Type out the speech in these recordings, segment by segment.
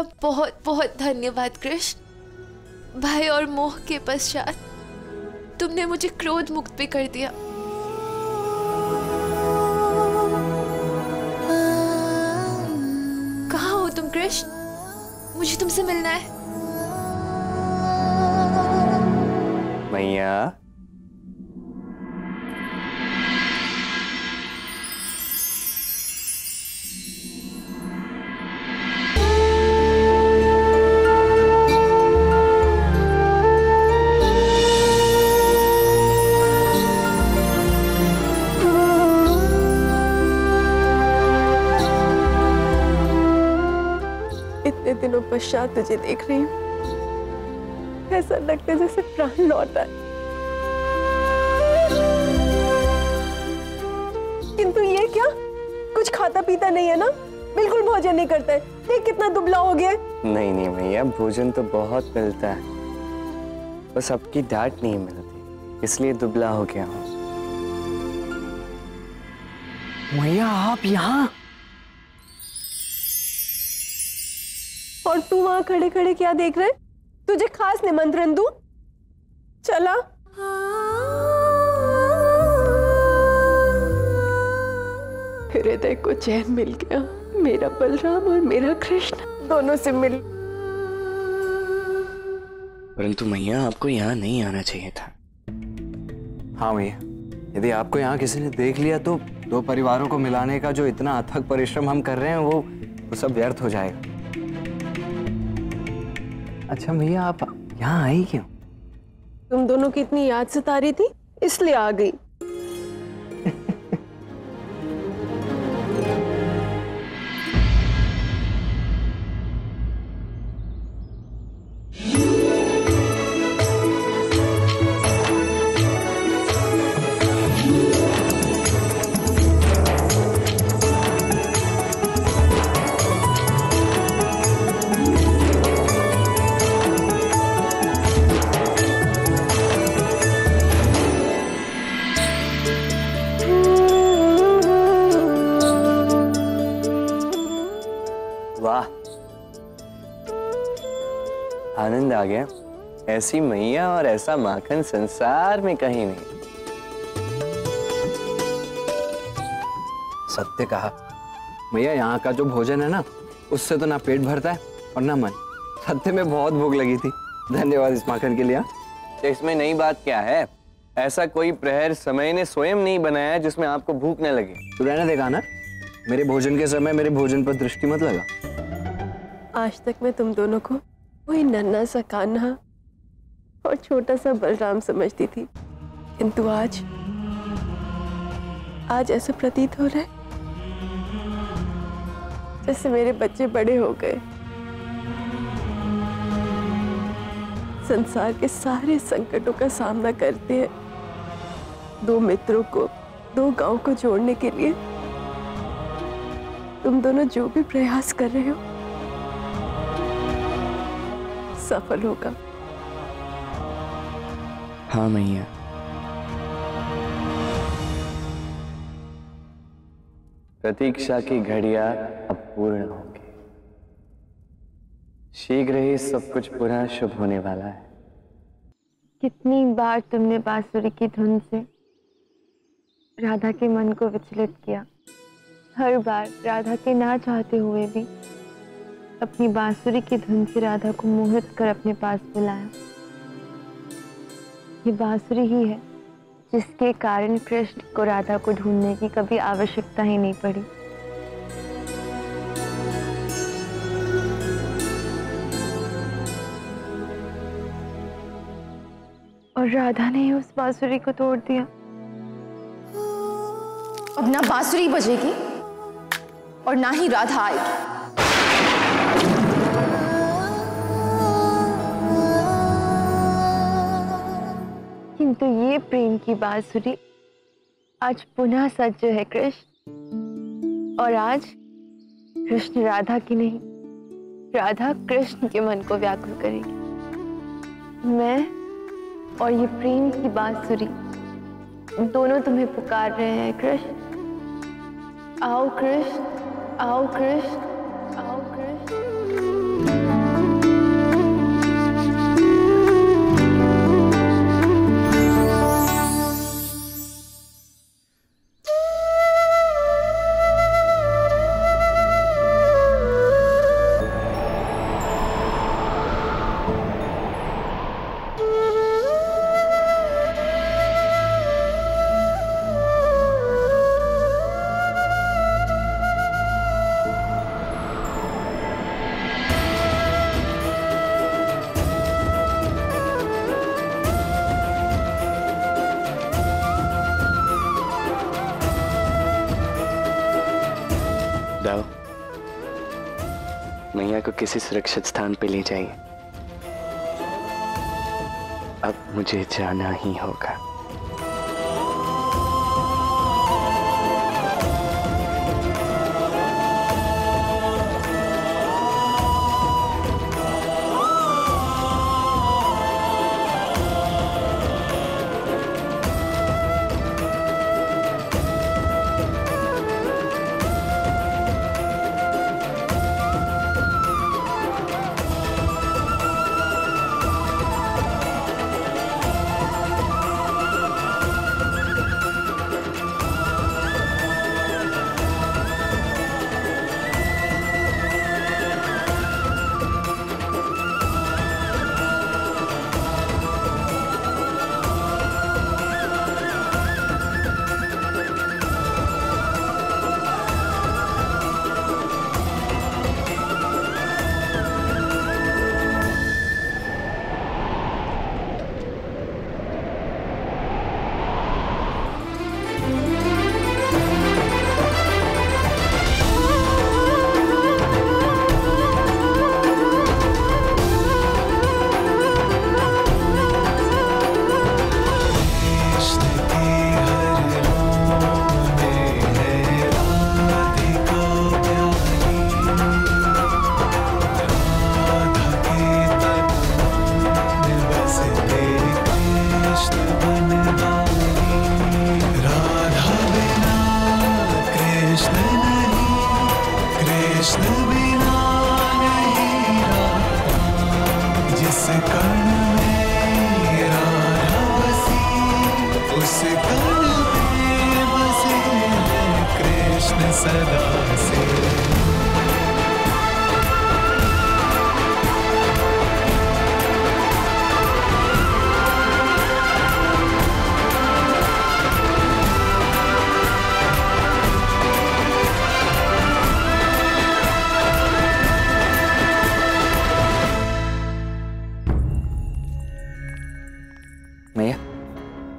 तुम्हारा बहुत बहुत धन्यवाद कृष्ण। भय और मोह के पश्चात तुमने मुझे क्रोध मुक्त भी कर दिया। कहाँ हो तुम कृष्ण? मुझे तुमसे मिलना है। मैया, इतने दिनों पश्चात तुझे देख रही हूँ, ऐसा लगता है जैसे प्राण लौटा है। किंतु ये क्या, कुछ खाता पीता नहीं है ना? बिल्कुल भोजन नहीं करता है। देख कितना दुबला हो गया है। नहीं नहीं भैया, भोजन तो बहुत मिलता है, बस आपकी डांट नहीं मिलती, इसलिए दुबला हो गया हूँ। मैया आप यहाँ? और तू वहां खड़े खड़े क्या देख रहे? तुझे खास निमंत्रण दूं? चला। हृदय को चैन मिल गया, मेरा बलराम और मेरा कृष्ण दोनों से मिल। परंतु मैया आपको यहाँ नहीं आना चाहिए था। हाँ भैया, यदि आपको यहाँ किसी ने देख लिया तो दो परिवारों को मिलाने का जो इतना अथक परिश्रम हम कर रहे हैं वो सब व्यर्थ हो जाएगा। अच्छा भैया, आप यहाँ आई क्यों? तुम दोनों की इतनी याद सता रही थी, इसलिए आ गई। वाह, आनंद आ गया। ऐसी मैया और ऐसा माखन संसार में कहीं नहीं। सत्य कहा मैया, यहाँ का जो भोजन है ना, उससे तो ना पेट भरता है और ना मन। सत्य में बहुत भूख लगी थी। धन्यवाद इस माखन के लिए। इसमें नई बात क्या है? ऐसा कोई प्रहर समय ने स्वयं नहीं बनाया जिसमें आपको भूख न लगे। तो रहने देगा ना, मेरे भोजन के समय मेरे भोजन पर दृष्टि मत लगा। आज तक मैं तुम दोनों को वही नन्हा सा कान्हा और छोटा सा बलराम समझती थी, किंतु आज ऐसा प्रतीत हो रहा है जैसे मेरे बच्चे बड़े हो गए, संसार के सारे संकटों का सामना करते हैं। दो मित्रों को, दो गांव को जोड़ने के लिए तुम दोनों जो भी प्रयास कर रहे हो सफल होगा। हाँ मैया, प्रतीक्षा की घड़ियां अब पूर्ण होंगी। शीघ्र ही सब कुछ पुनः शुभ होने वाला है। कितनी बार तुमने बांसुरी की धुन से राधा के मन को विचलित किया। हर बार राधा के ना चाहते हुए भी अपनी बांसुरी की धुन से राधा को मोहित कर अपने पास बुलाया। ये बांसुरी ही है जिसके कारण कृष्ण को राधा को ढूंढने की कभी आवश्यकता ही नहीं पड़ी। और राधा ने ही उस बांसुरी को तोड़ दिया। अब ना बांसुरी बजेगी और ना ही राधा आएगी। किंतु ये प्रेम की बांसुरी आज पुनः सज्ज है कृष्ण, और आज कृष्ण राधा की नहीं, राधा कृष्ण के मन को व्याकुल करेगी। मैं और ये प्रेम की बांसुरी दोनों तुम्हें पुकार रहे हैं कृष्ण। आओ कृष्ण, आओ कृष्ण, आओ कृष्ण। मैया को किसी सुरक्षित स्थान पे ले जाइए। अब मुझे जाना ही होगा।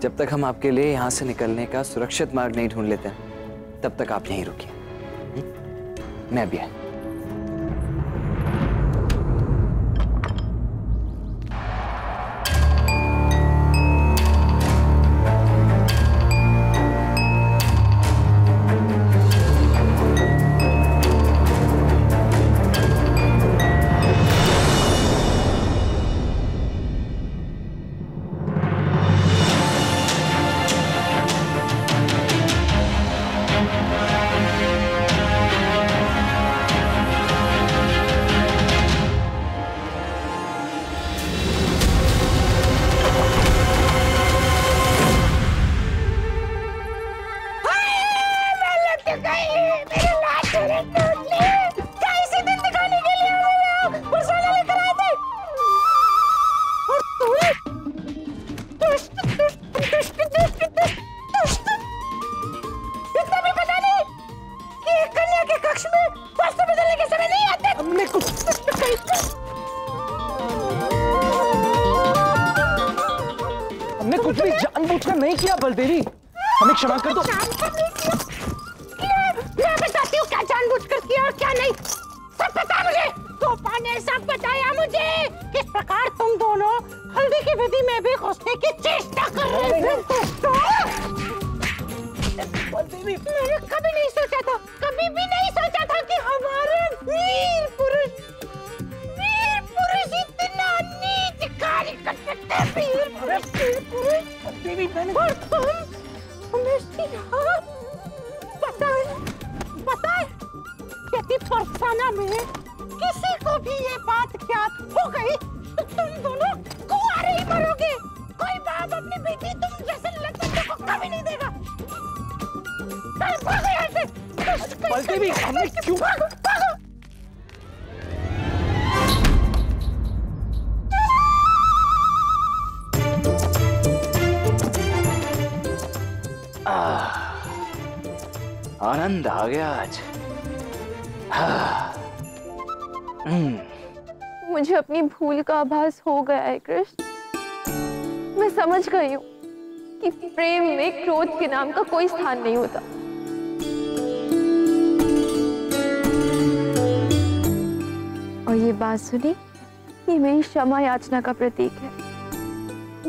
जब तक हम आपके लिए यहाँ से निकलने का सुरक्षित मार्ग नहीं ढूंढ लेते तब तक आप यहीं रुकिए। मैं भी आया। हमने कुछ भी जानबूझकर नहीं किया बलदेवी, हमें क्षमा कर दो। मैं बताती हूँ क्या जानबूझकर किया और क्या नहीं, सब पता मुझे। तोपा ने सब बताया मुझे किस प्रकार तुम दोनों हल्दी की विधि में भी घुसने की चेष्टा कर रहे थे। मैंने कभी नहीं सोचा था, कभी भी नहीं सोचा था कि हमारे वीर पुरुष इतना नीच कार्य कर सकते हैं। वीर पुरुष और हमें सीधा बताए यदि परसाना में किसी को भी ये बात ज्ञात हो गई तो तुम दोनों कुंवारे ही मरोगे। कोई बाप अपनी बेटी तुम जैसे लड़के को कभी नहीं देगा। भागो यहाँ से। बलदेवी, हमने क्यों? भागो। आनंद आ गया आज। मुझे अपनी भूल का आभास हो गया है कृष्ण। मैं समझ गई हूँ कि प्रेम में क्रोध के नाम का कोई स्थान नहीं होता। और ये बांसुरी, ये मेरी क्षमा याचना का प्रतीक है,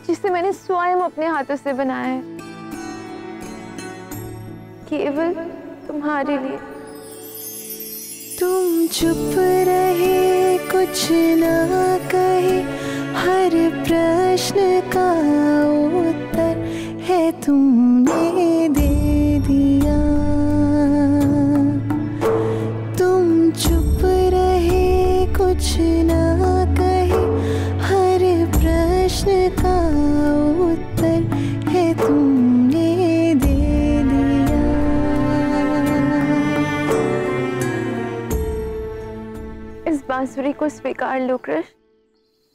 जिसे मैंने स्वयं अपने हाथों से बनाया है, केवल तुम्हारे लिए। तुम चुप रहे, कुछ ना कहे, हर प्रश्न का उत्तर है तुमने दे दिया। तुम चुप रहे, कुछ ना कहे, हर प्रश्न का उत्तर है तुमने दे दिया। इस बांसुरी को स्वीकार लो कृष्ण,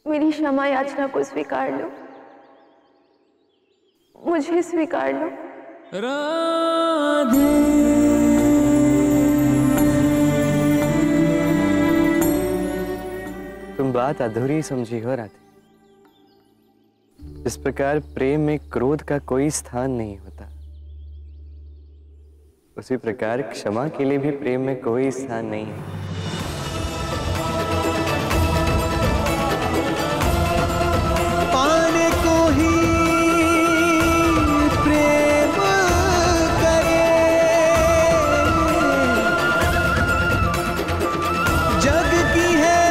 मेरी क्षमा याचना को स्वीकार लो, मुझे स्वीकार लो। तुम बात अधूरी समझी हो राधे। इस प्रकार प्रेम में क्रोध का कोई स्थान नहीं होता, उसी प्रकार क्षमा के लिए भी प्रेम में कोई स्थान नहीं है। पाने को ही प्रेम करे, जग की है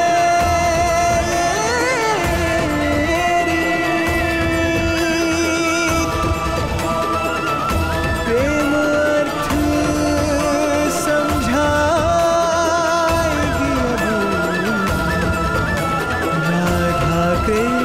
प्रेम अर्थ समझाएगी अब राधा कृष्ण।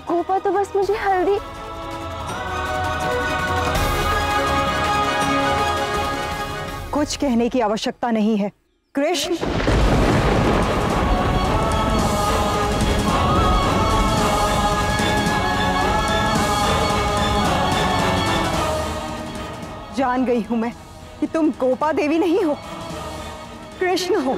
गोपा तो बस मुझे हल्दी। कुछ कहने की आवश्यकता नहीं है कृष्ण। जान गई हूं मैं कि तुम गोपा देवी नहीं हो, कृष्ण हो।